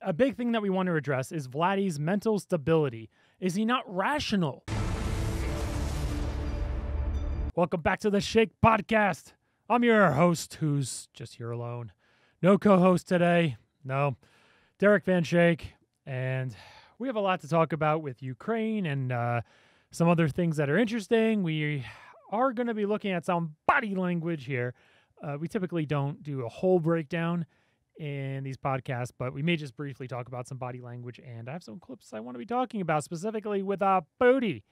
a big thing that we want to address is Vladdy's mental stability. Is he not rational? Welcome back to the Schaik podcast. I'm your host, who's just here alone. No co-host today. No, Derek Van Schaik. And we have a lot to talk about with Ukraine and some other things that are interesting. We are going to be looking at some body language here. We typically don't do a whole breakdown in these podcasts, but we may just briefly talk about some body language, and I have some clips I want to be talking about specifically with Putin.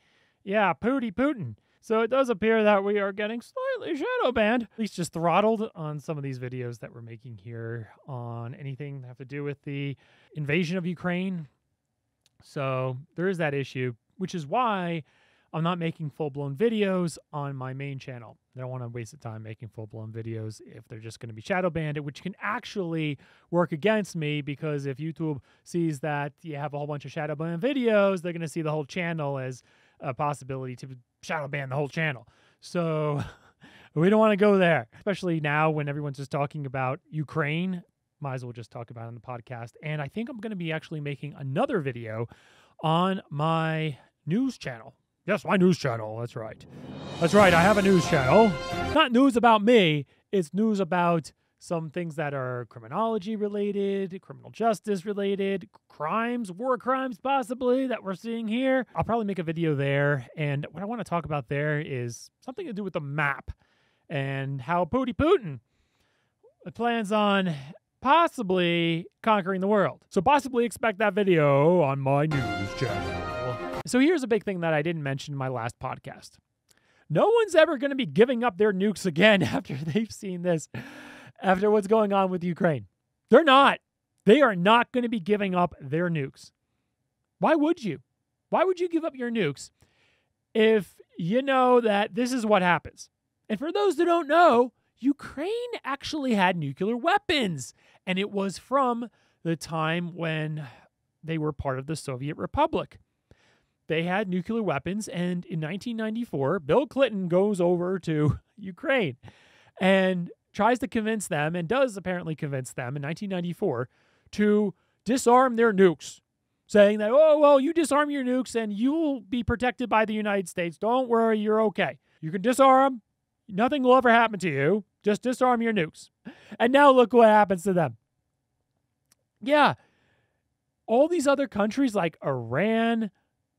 Yeah, Putin. So it does appear that we are getting slightly shadow banned, at least just throttled on some of these videos that we're making here on anything that have to do with the invasion of Ukraine. So there is that issue, which is why I'm not making full-blown videos on my main channel. I don't want to waste the time making full-blown videos if they're just going to be shadow banned, which can actually work against me, because if YouTube sees that you have a whole bunch of shadow banned videos, they're going to see the whole channel as a possibility to shadow ban the whole channel. So we don't want to go there, especially now when everyone's just talking about Ukraine. Might as well just talk about it on the podcast. And I think I'm going to be actually making another video on my news channel. Yes, my news channel. That's right. That's right. I have a news channel. Not news about me. It's news about some things that are criminology related, criminal justice related, crimes, war crimes possibly that we're seeing here. I'll probably make a video there. And what I want to talk about there is something to do with the map and how Putin plans on possibly conquering the world. So possibly expect that video on my news channel. So here's a big thing that I didn't mention in my last podcast. No one's ever going to be giving up their nukes again after they've seen this, after what's going on with Ukraine. They're not. They are not going to be giving up their nukes. Why would you? Why would you give up your nukes if you know that this is what happens? And for those that don't know, Ukraine actually had nuclear weapons, and it was from the time when they were part of the Soviet Republic. They had nuclear weapons, and in 1994, Bill Clinton goes over to Ukraine and tries to convince them, and does apparently convince them in 1994, to disarm their nukes, saying that, oh, well, you disarm your nukes and you'll be protected by the United States. Don't worry, you're okay. You can disarm. Nothing will ever happen to you. Just disarm your nukes. And now look what happens to them. Yeah, all these other countries like Iran,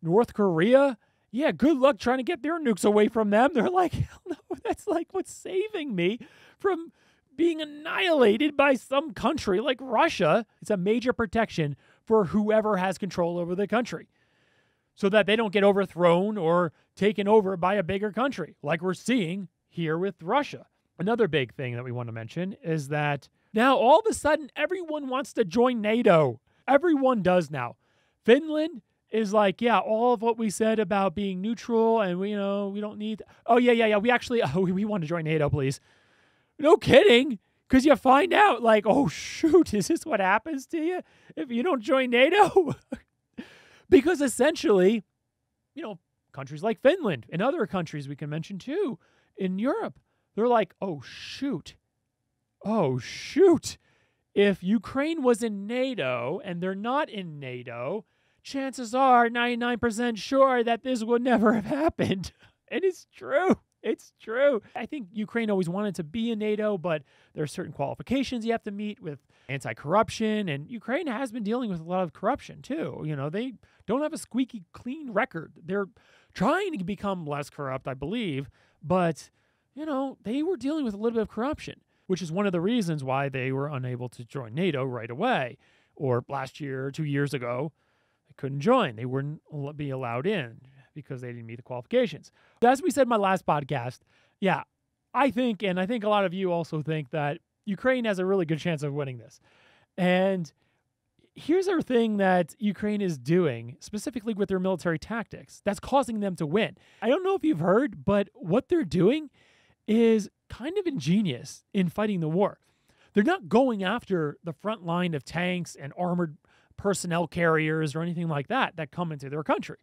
North Korea, yeah, good luck trying to get their nukes away from them. They're like, hell no, that's like what's saving me from being annihilated by some country like Russia. It's a major protection for whoever has control over the country so that they don't get overthrown or taken over by a bigger country like we're seeing here with Russia. Another big thing that we want to mention is that now all of a sudden everyone wants to join NATO. Everyone does now. Finland is like, yeah, all of what we said about being neutral and we don't need. Oh, yeah. We actually, we want to join NATO, please. No kidding. Because you find out like, oh, shoot, is this what happens to you if you don't join NATO? Because essentially, countries like Finland and other countries we can mention too in Europe, they're like, oh, shoot. If Ukraine was in NATO and they're not in NATO, chances are 99% sure that this would never have happened. And it's true. It's true. I think Ukraine always wanted to be in NATO, but there are certain qualifications you have to meet with anti-corruption. And Ukraine has been dealing with a lot of corruption too. They don't have a squeaky clean record. They're trying to become less corrupt, I believe. But, they were dealing with a little bit of corruption, which is one of the reasons why they were unable to join NATO right away. Or last year, 2 years ago, they couldn't join. They wouldn't be allowed in because they didn't meet the qualifications. As we said in my last podcast, yeah, I think a lot of you also think that Ukraine has a really good chance of winning this. And here's our thing that Ukraine is doing, specifically with their military tactics, that's causing them to win. I don't know if you've heard, but what they're doing is kind of ingenious in fighting the war. They're not going after the front line of tanks and armored personnel carriers or anything like that come into their country.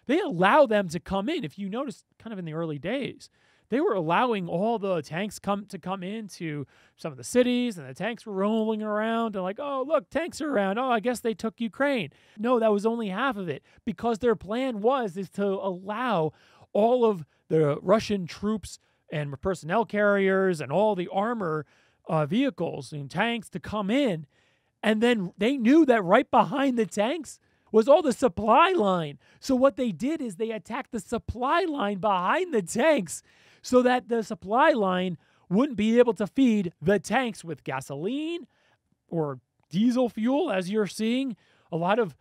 They allow them to come in. If you notice kind of in the early days, They were allowing all the tanks to come into some of the cities, and the tanks were rolling around and like, oh, look, tanks are around. Oh, I guess they took Ukraine. No, that was only half of it, because their plan is to allow all of the Russian troops and personnel carriers and all the armor vehicles and tanks to come in. And then they knew that right behind the tanks was all the supply line. So what they did is they attacked the supply line behind the tanks so that the supply line wouldn't be able to feed the tanks with gasoline or diesel fuel. As you're seeing, a lot of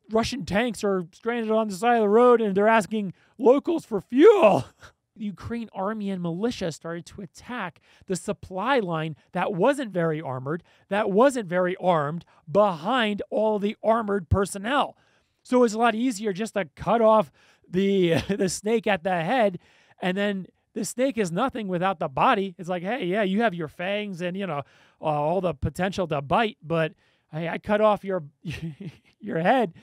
Russian tanks are stranded on the side of the road and they're asking locals for fuel. The Ukraine army and militia started to attack the supply line that wasn't very armored, that wasn't very armed, behind all the armored personnel. So it's a lot easier just to cut off the snake at the head, and then the snake is nothing without the body. It's like, hey, yeah, you have your fangs and, all the potential to bite, but hey, I cut off your your head.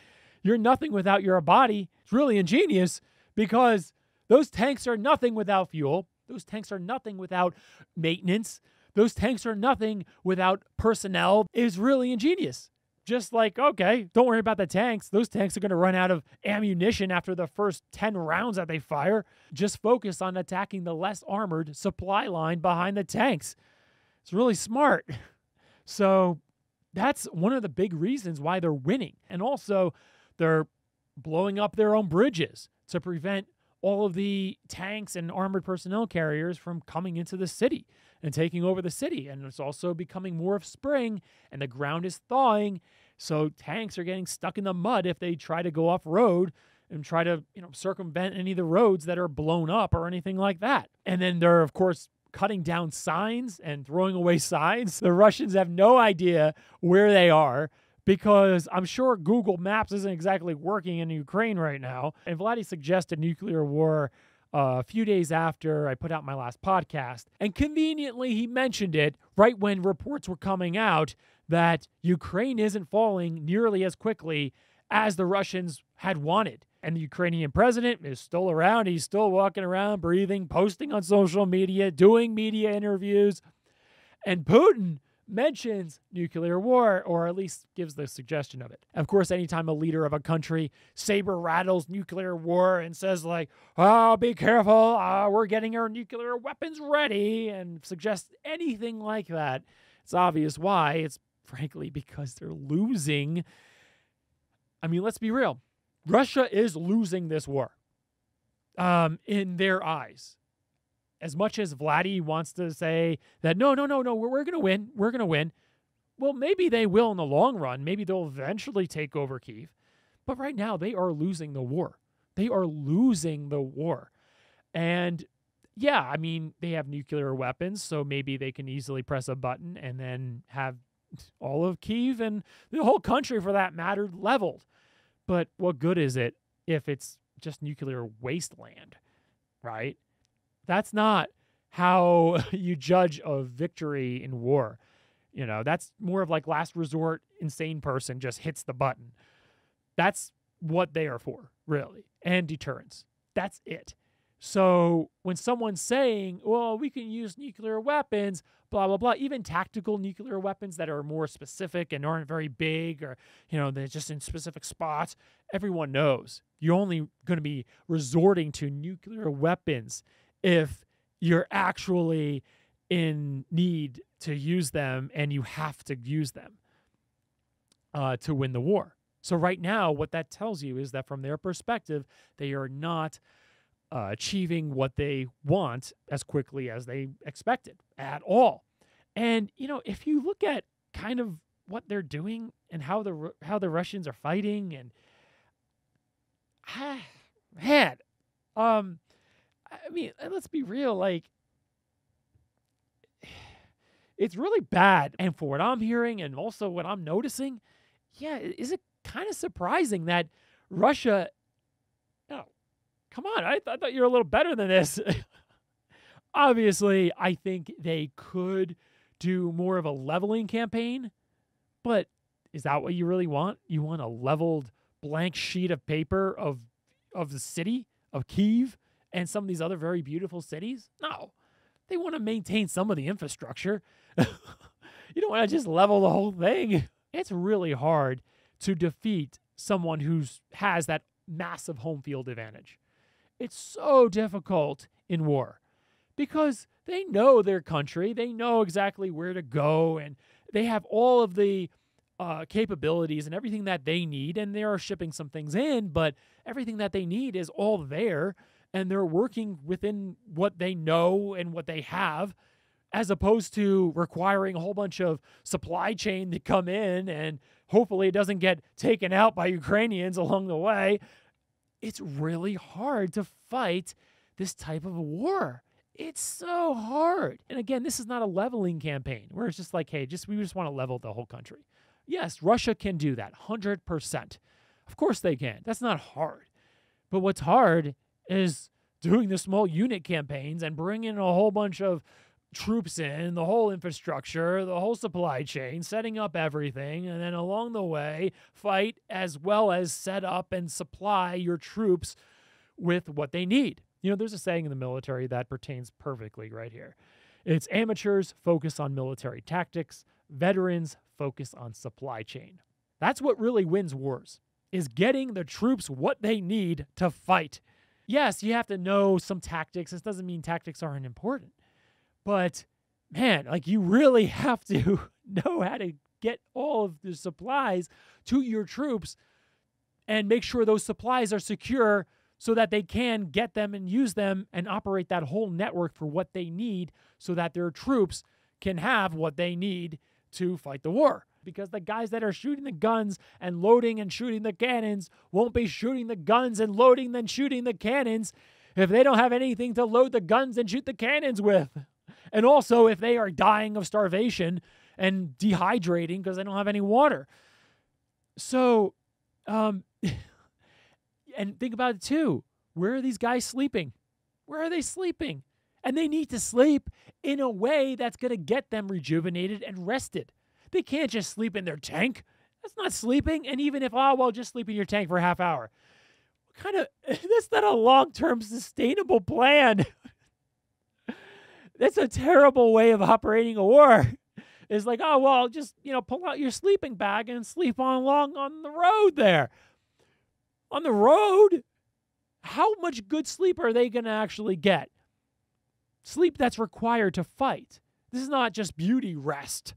You're nothing without your body. It's really ingenious, because those tanks are nothing without fuel. Those tanks are nothing without maintenance. Those tanks are nothing without personnel. It's really ingenious. Just like, okay, don't worry about the tanks. Those tanks are going to run out of ammunition after the first 10 rounds that they fire. Just focus on attacking the less armored supply line behind the tanks. It's really smart. So that's one of the big reasons why they're winning. And also, they're blowing up their own bridges to prevent all of the tanks and armored personnel carriers from coming into the city and taking over the city. And it's also becoming more of spring, and the ground is thawing. So tanks are getting stuck in the mud if they try to go off road and try to, circumvent any of the roads that are blown up or anything like that. And then they're, of course, cutting down signs and throwing away signs. The Russians have no idea where they are, because I'm sure Google Maps isn't exactly working in Ukraine right now. And Vladdy suggested nuclear war a few days after I put out my last podcast. And conveniently, he mentioned it right when reports were coming out that Ukraine isn't falling nearly as quickly as the Russians had wanted. And the Ukrainian president is still around. He's still walking around, breathing, posting on social media, doing media interviews. And Putin mentions nuclear war, or at least gives the suggestion of it. Of course, anytime a leader of a country saber rattles nuclear war and says like, oh, be careful, we're getting our nuclear weapons ready, and suggests anything like that, it's obvious why. It's frankly because they're losing. I mean, let's be real. Russia is losing this war in their eyes. As much as Vladdy wants to say that, no, we're going to win. We're going to win. Well, maybe they will in the long run. Maybe they'll eventually take over Kyiv. But right now, they are losing the war. They are losing the war. And yeah, I mean, they have nuclear weapons, so maybe they can easily press a button and then have all of Kyiv and the whole country, for that matter, leveled. But what good is it if it's just nuclear wasteland, right? That's not how you judge a victory in war. That's more of like last resort, insane person just hits the button. That's what they are for, really. And deterrence. That's it. So when someone's saying, well, we can use nuclear weapons, blah, blah, blah, even tactical nuclear weapons that are more specific and aren't very big, or, they're just in specific spots, everyone knows you're only going to be resorting to nuclear weapons if you're actually in need to use them, and you have to use them to win the war. So right now, what that tells you is that from their perspective, they are not achieving what they want as quickly as they expected at all. And, if you look at kind of what they're doing and how the Russians are fighting, and I mean, let's be real, like, it's really bad. And for what I'm hearing and also what I'm noticing, yeah, is it kind of surprising that Russia, come on, I thought you were a little better than this. Obviously, I think they could do more of a leveling campaign, but is that what you really want? You want a leveled blank sheet of paper of the city of Kyiv, and some of these other very beautiful cities? No. They want to maintain some of the infrastructure. You don't want to just level the whole thing. It's really hard to defeat someone who has that massive home field advantage. It's so difficult in war because they know their country. They know exactly where to go, and they have all of the capabilities and everything that they need, and they are shipping some things in, but everything that they need is all there, and they're working within what they know and what they have, as opposed to requiring a whole bunch of supply chain to come in, and hopefully it doesn't get taken out by Ukrainians along the way. It's really hard to fight this type of a war. It's so hard. And again, this is not a leveling campaign where it's just like, hey, we just want to level the whole country. Yes, Russia can do that, 100%. Of course they can. That's not hard. But what's hard is doing the small unit campaigns and bringing a whole bunch of troops in, the whole infrastructure, the whole supply chain, setting up everything, and then along the way, fight as well as set up and supply your troops with what they need. You know, there's a saying in the military that pertains perfectly right here. It's amateurs focus on military tactics, veterans focus on supply chain. That's what really wins wars, is getting the troops what they need to fight. Yes, you have to know some tactics. This doesn't mean tactics aren't important. But, man, like you really have to know how to get all of the supplies to your troops and make sure those supplies are secure so that they can get them and use them and operate that whole network for what they need so that their troops can have what they need to fight the war. Because the guys that are shooting the guns and loading and shooting the cannons won't be shooting the guns and loading then shooting the cannons if they don't have anything to load the guns and shoot the cannons with. And also if they are dying of starvation and dehydrating because they don't have any water. So, and think about it too. Where are these guys sleeping? Where are they sleeping? And they need to sleep in a way that's going to get them rejuvenated and rested. They can't just sleep in their tank. That's not sleeping. And even if, just sleep in your tank for a half hour. That's not a long-term sustainable plan. That's a terrible way of operating a war. It's like, just, pull out your sleeping bag and sleep along on the road there. On the road? How much good sleep are they going to actually get? Sleep that's required to fight. This is not just beauty rest.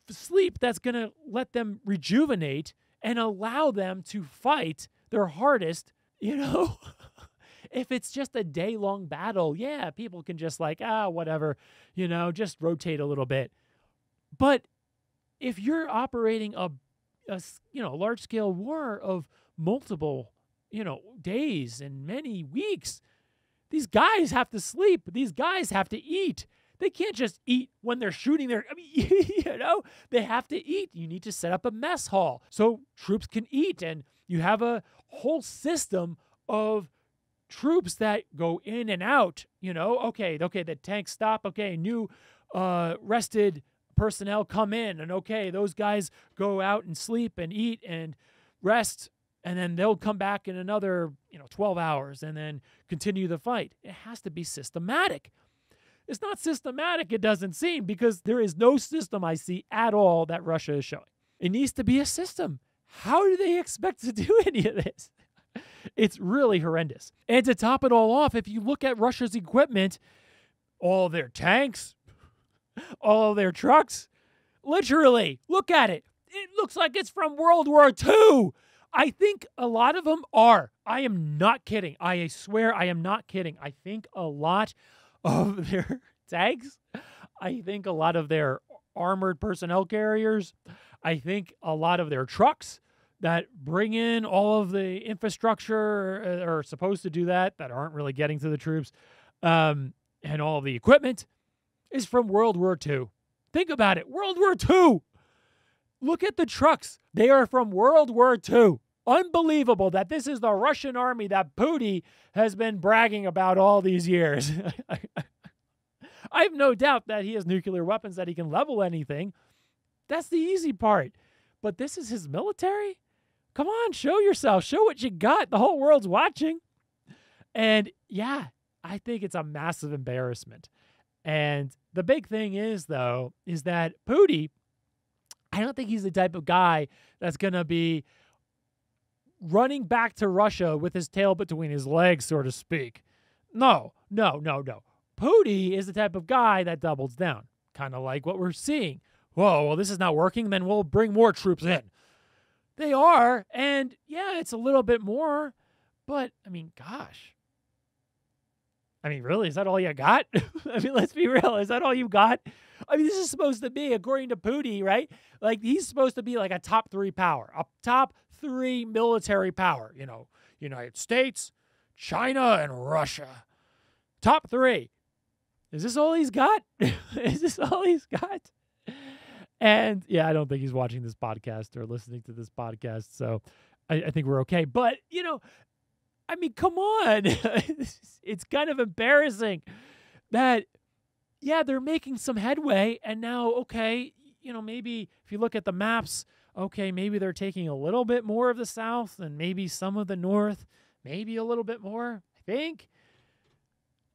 Sleep that's going to let them rejuvenate and allow them to fight their hardest, If it's just a day-long battle, yeah, people can just whatever, just rotate a little bit. But if you're operating a large-scale war of multiple, days and many weeks, these guys have to sleep. These guys have to eat. They can't just eat when they're shooting they have to eat. You need to set up a mess hall so troops can eat. And you have a whole system of troops that go in and out, okay, the tanks stop. Okay, new rested personnel come in. And okay, those guys go out and sleep and eat and rest. And then they'll come back in another, 12 hours and then continue the fight. It has to be systematic. It's not systematic, it doesn't seem, because there is no system I see at all that Russia is showing. It needs to be a system. How do they expect to do any of this? It's really horrendous. And to top it all off, if you look at Russia's equipment, all their tanks, all of their trucks, literally, look at it. It looks like it's from World War II. I think a lot of them are. I am not kidding. I swear I am not kidding. I think a lot of their tanks, I think a lot of their armored personnel carriers, I think a lot of their trucks that bring in all of the infrastructure are supposed to do that aren't really getting to the troops, and all of the equipment is from World War II. Think about it. World War II. Look at the trucks. They are from World War II. Unbelievable that this is the Russian army that Putin has been bragging about all these years. I have no doubt that he has nuclear weapons, that he can level anything. That's the easy part. But this is his military? Come on, show yourself. Show what you got. The whole world's watching. And yeah, I think it's a massive embarrassment. And the big thing is, though, is that Putin, I don't think he's the type of guy that's going to be running back to Russia with his tail between his legs, so to speak. No. Putin is the type of guy that doubles down, kind of like what we're seeing. Whoa, well, this is not working, then we'll bring more troops in. They are, and yeah, it's a little bit more, but, I mean, gosh. I mean, really, is that all you got? I mean, let's be real. Is that all you got? I mean, this is supposed to be, according to Putin, right? Like, he's supposed to be like a top 3 power, a top 3 military power. You know, United States, China, and Russia. Top 3. Is this all he's got? Is this all he's got? And, yeah, I don't think he's watching this podcast or listening to this podcast, so I think we're okay. But, I mean, come on. It's kind of embarrassing that, yeah, they're making some headway. And now, okay, maybe if you look at the maps, okay, maybe they're taking a little bit more of the South and maybe some of the North, maybe a little bit more, I think.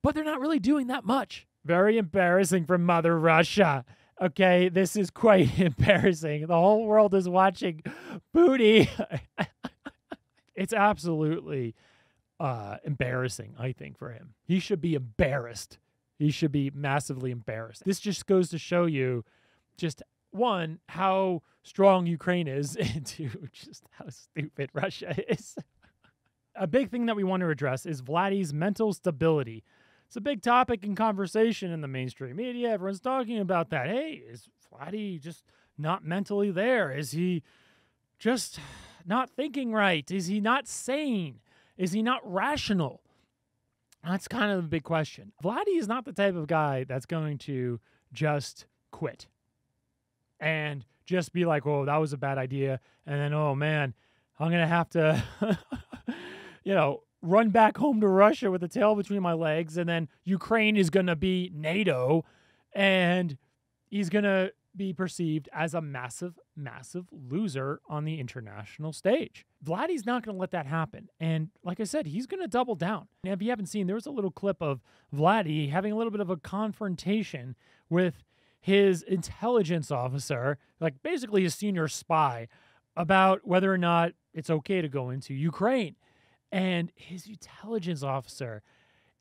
But they're not really doing that much. Very embarrassing for Mother Russia. Okay, this is quite embarrassing. The whole world is watching Putin. It's absolutely embarrassing, I think, for him. He should be embarrassed. He should be massively embarrassed. This just goes to show you just, one, how strong Ukraine is, and two, just how stupid Russia is. A big thing that we want to address is Vladi's mental stability. It's a big topic in conversation in the mainstream media. Everyone's talking about that. Hey, is Vladdy just not mentally there? Is he just not thinking right? Is he not sane? Is he not rational? That's kind of the big question. Vladdy is not the type of guy that's going to just quit and just be like, "Whoa, that was a bad idea." And then, "Oh man, I'm going to have to, run back home to Russia with the tail between my legs." And then Ukraine is going to be NATO, and he's going to be perceived as a massive, massive loser on the international stage. Vladdy's not going to let that happen. And like I said, he's going to double down. And if you haven't seen, there was a little clip of Vladdy having a little bit of a confrontation with his intelligence officer, like basically his senior spy, about whether or not it's okay to go into Ukraine. And his intelligence officer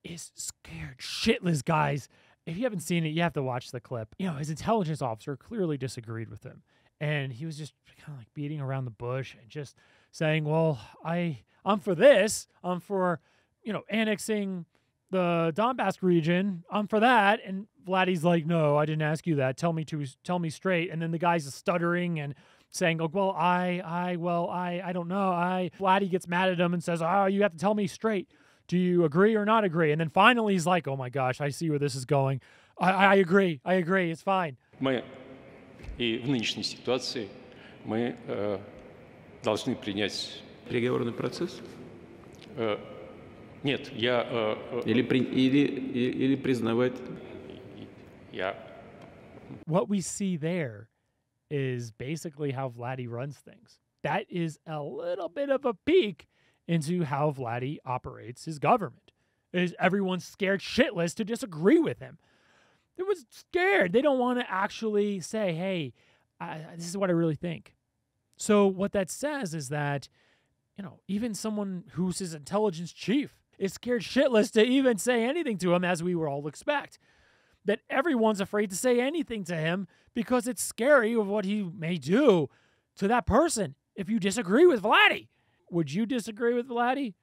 is scared shitless, guys. If you haven't seen it, you have to watch the clip. His intelligence officer clearly disagreed with him. And he was just kind of like beating around the bush and just saying, well, I'm for this. I'm for, annexing the Donbass region. I'm for that. And Vladdy's like, no, I didn't ask you that. Tell me straight. And then the guy's stuttering and saying, oh, well, I don't know. Vladdy gets mad at him and says, oh, you have to tell me straight. Do you agree or not agree? And then finally he's like, oh my gosh, I see where this is going. I agree. It's fine. Мы и в нынешней ситуации мы должны принять переговорный процесс? Нет, я или признавать. What we see there is basically how Vladdy runs things. That is a little bit of a peek into how Vladdy operates his government. Is everyone's scared shitless to disagree with him? Everyone's scared. They don't want to actually say, hey, this is what I really think. So what that says is that, even someone who's his intelligence chief is scared shitless to even say anything to him, as we would all expect. That everyone's afraid to say anything to him because it's scary of what he may do to that person if you disagree with Vladdy. Would you disagree with Vladdy?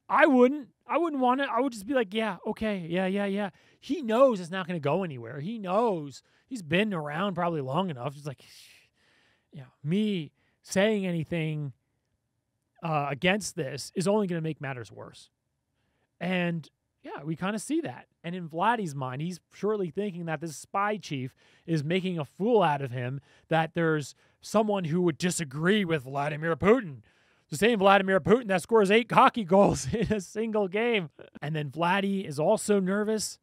I wouldn't. I wouldn't want it. I would just be like, yeah, okay, yeah. He knows it's not going to go anywhere. He knows. He's been around probably long enough. Just like, me saying anything against this is only going to make matters worse. And yeah, we kind of see that. And in Vladdy's mind, he's surely thinking that this spy chief is making a fool out of him, that there's someone who would disagree with Vladimir Putin. The same Vladimir Putin that scores 8 hockey goals in a single game. And then Vladdy is also nervous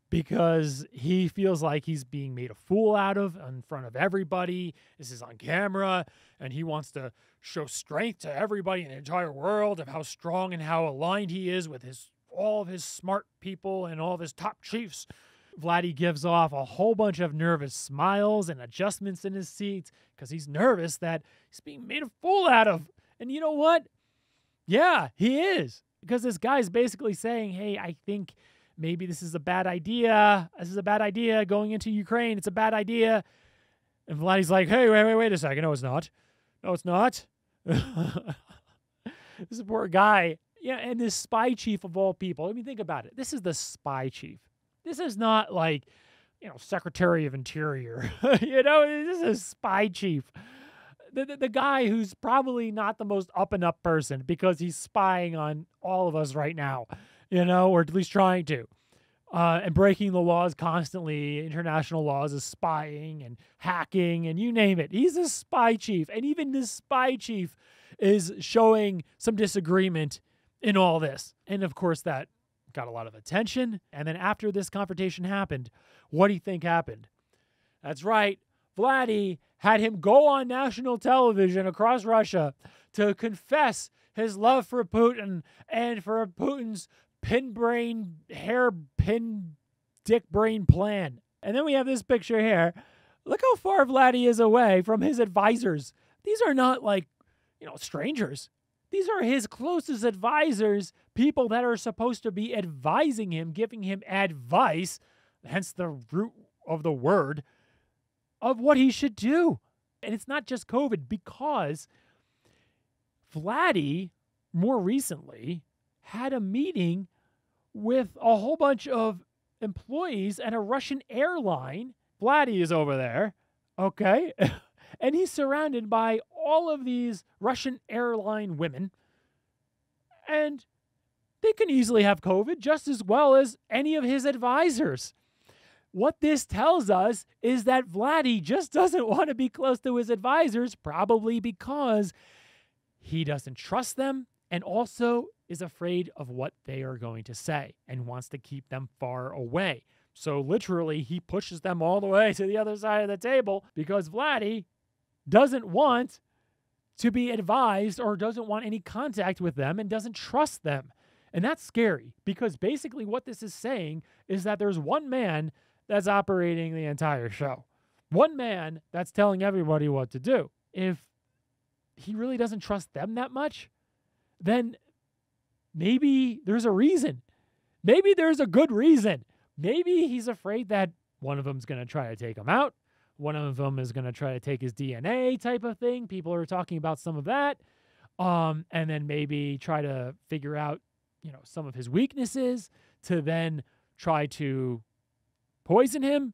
because he feels like he's being made a fool out of in front of everybody. This is on camera, and he wants to show strength to everybody in the entire world of how strong and how aligned he is with all of his smart people and all of his top chiefs. Vladdy gives off a whole bunch of nervous smiles and adjustments in his seat because he's nervous that he's being made a fool out of. And you know what? Yeah, he is. Because this guy's basically saying, hey, I think maybe this is a bad idea. This is a bad idea going into Ukraine. It's a bad idea. And Vladdy's like, hey, wait a second. No, it's not. No, it's not. This poor guy. Yeah, and this spy chief of all people. I mean, think about it. This is the spy chief. This is not like, Secretary of Interior. This is a spy chief. The guy who's probably not the most up-and-up person because he's spying on all of us right now, or at least trying to. And breaking the laws constantly, international laws is spying and hacking and you name it. He's a spy chief. And even this spy chief is showing some disagreement in all this. And of course, that got a lot of attention. And then after this confrontation happened, what do you think happened? That's right. Vladdy had him go on national television across Russia to confess his love for Putin and for Putin's hairpin, dick brain plan. And then we have this picture here. Look how far Vladdy is away from his advisors. These are not like, strangers. These are his closest advisors, people that are supposed to be advising him, giving him advice, hence the root of the word, of what he should do. And it's not just COVID, because Vladdy, more recently, had a meeting with a whole bunch of employees at a Russian airline. Vladdy is over there, okay? And he's surrounded by all of these Russian airline women. And they can easily have COVID just as well as any of his advisors. What this tells us is that Vladdy just doesn't want to be close to his advisors, probably because he doesn't trust them and also is afraid of what they are going to say and wants to keep them far away. So literally, he pushes them all the way to the other side of the table because Vladdy doesn't want to be advised or doesn't want any contact with them and doesn't trust them. And that's scary because basically what this is saying is that there's one man that's operating the entire show. One man that's telling everybody what to do. If he really doesn't trust them that much, then maybe there's a reason. Maybe there's a good reason. Maybe he's afraid that one of them's going to try to take him out. One of them is going to try to take his DNA type of thing. People are talking about some of that. And then maybe try to figure out, some of his weaknesses to then try to poison him.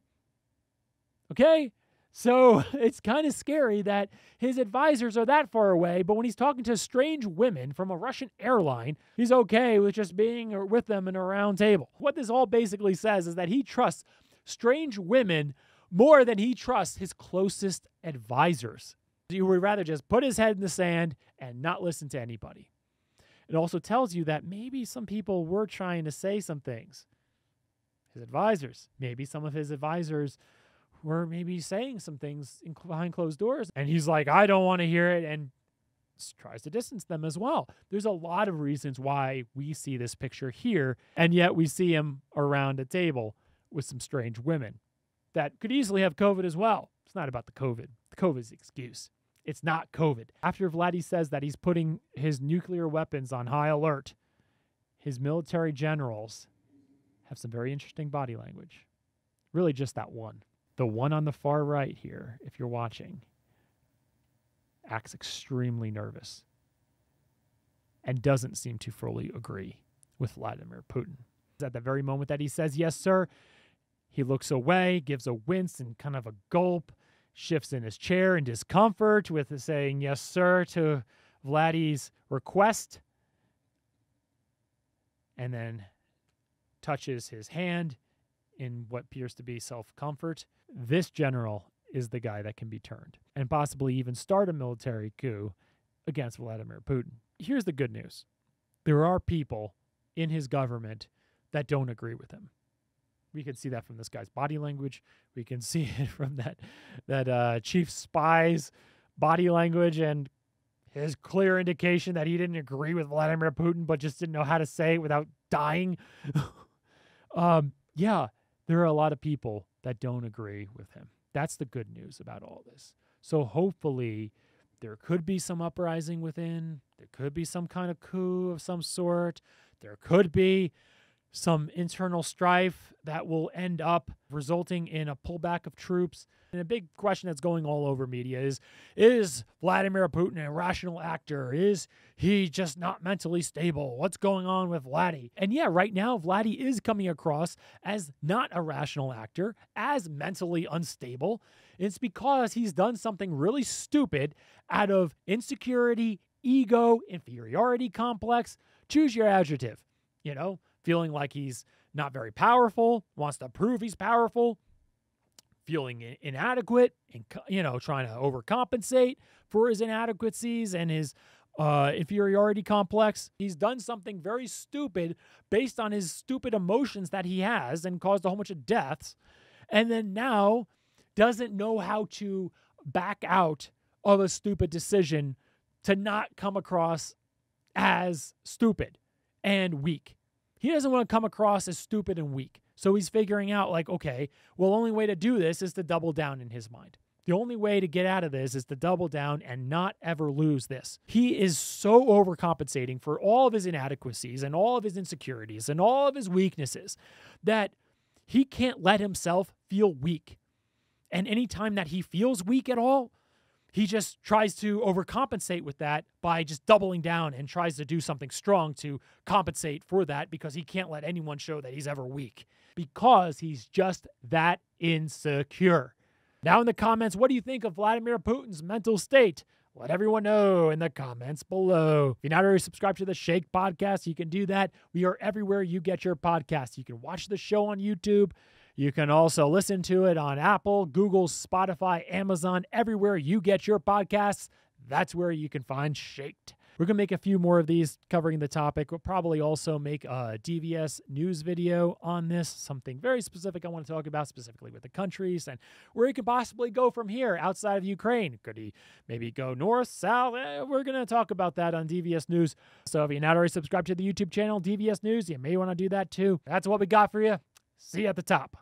Okay? So it's kind of scary that his advisors are that far away, but when he's talking to strange women from a Russian airline, he's okay with just being with them in a round table. What this all basically says is that he trusts strange women more than he trusts his closest advisors. He would rather just put his head in the sand and not listen to anybody. It also tells you that maybe some people were trying to say some things. His advisors. Maybe some of his advisors were maybe saying some things behind closed doors. And he's like, I don't want to hear it, and tries to distance them as well. There's a lot of reasons why we see this picture here, and yet we see him around a table with some strange women that could easily have COVID as well. It's not about the COVID. The COVID is the excuse. It's not COVID. After Vladdy says that he's putting his nuclear weapons on high alert, his military generals have some very interesting body language. Really just that one. The one on the far right here, if you're watching, acts extremely nervous and doesn't seem to fully agree with Vladimir Putin. At the very moment that he says, yes, sir, he looks away, gives a wince and kind of a gulp, shifts in his chair in discomfort with saying, yes, sir, to Vladdy's request, and then touches his hand in what appears to be self-comfort. This general is the guy that can be turned and possibly even start a military coup against Vladimir Putin. Here's the good news. There are people in his government that don't agree with him. We can see that from this guy's body language. We can see it from that chief spy's body language and his clear indication that he didn't agree with Vladimir Putin, but just didn't know how to say it without dying. Yeah, there are a lot of people that don't agree with him. That's the good news about all this. So hopefully there could be some uprising within. There could be some kind of coup of some sort. There could be some internal strife that will end up resulting in a pullback of troops. And a big question that's going all over media is Vladimir Putin a rational actor? Is he just not mentally stable? What's going on with Vladdy? And yeah, right now, Vladdy is coming across as not a rational actor, as mentally unstable. It's because he's done something really stupid out of insecurity, ego, inferiority complex. Choose your adjective, feeling like he's not very powerful, wants to prove he's powerful, feeling inadequate, and trying to overcompensate for his inadequacies and his inferiority complex. He's done something very stupid based on his stupid emotions that he has and caused a whole bunch of deaths, and then now doesn't know how to back out of a stupid decision to not come across as stupid and weak. He doesn't want to come across as stupid and weak. So he's figuring out okay, well, the only way to do this is to double down in his mind. The only way to get out of this is to double down and not ever lose this. He is so overcompensating for all of his inadequacies and all of his insecurities and all of his weaknesses that he can't let himself feel weak. And anytime that he feels weak at all, he just tries to overcompensate with that by just doubling down and tries to do something strong to compensate for that because he can't let anyone show that he's ever weak because he's just that insecure. Now in the comments, what do you think of Vladimir Putin's mental state? Let everyone know in the comments below. If you're not already subscribed to the Schaik podcast, you can do that. We are everywhere you get your podcasts. You can watch the show on YouTube. You can also listen to it on Apple, Google, Spotify, Amazon, everywhere you get your podcasts. That's where you can find Shaked. We're going to make a few more of these covering the topic. We'll probably also make a DVS news video on this, something very specific I want to talk about specifically with the countries and where he could possibly go from here outside of Ukraine. Could he maybe go north, south? We're going to talk about that on DVS News. So if you're not already subscribed to the YouTube channel, DVS News, you may want to do that too. That's what we got for you. See you at the top.